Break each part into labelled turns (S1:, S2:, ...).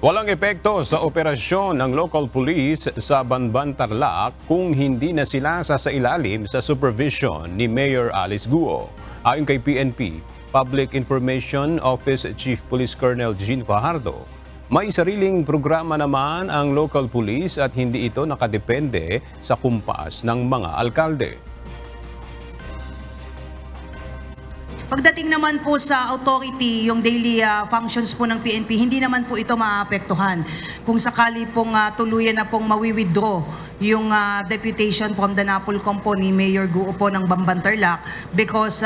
S1: Walang epekto sa operasyon ng local police sa Banban, Tarlac kung hindi na sila sasailalim sa supervision ni Mayor Alice Guo. Ayon kay PNP, Public Information Office Chief Police Colonel Jean Fajardo, may sariling programa naman ang local police at hindi ito nakadepende sa kumpas ng mga alkalde.
S2: Pagdating naman po sa authority, yung daily functions po ng PNP, hindi naman po ito maapektuhan. Kung sakali pong tuluyan na pong mawi-withdraw yung deputation from the NAPOLCOM po ni Mayor Guo po ng Banban, Tarlac, because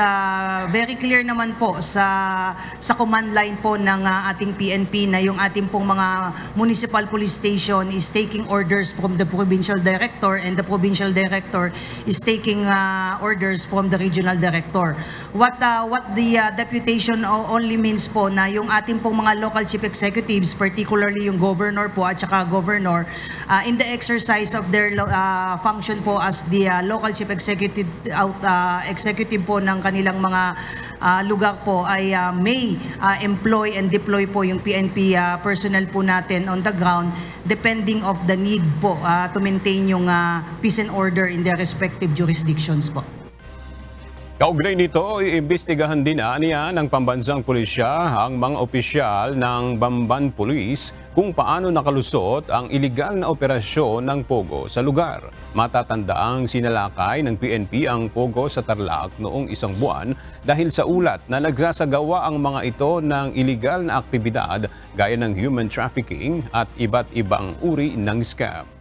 S2: very clear naman po sa command line po ng ating PNP na yung ating pong mga municipal police station is taking orders from the provincial director and the provincial director is taking orders from the regional director. What the deputation only means po na yung ating pong mga local chief executives, particularly yung governor po at saka governor, in the exercise of their function po as the local chief executive executive po ng kanilang mga lugar po ay may employ and deploy po yung PNP personnel po natin on the ground depending of the need po to maintain yung peace and order in their respective jurisdictions po.
S1: Kaugnay nito, iimbestigahan din niya ng pambansang pulisya ang mga opisyal ng Banban Police kung paano nakalusot ang iligal na operasyon ng Pogo sa lugar. Matatandaang sinalakay ng PNP ang Pogo sa Tarlac noong isang buwan dahil sa ulat na nagsasagawa ang mga ito ng iligal na aktibidad gaya ng human trafficking at iba't ibang uri ng scam.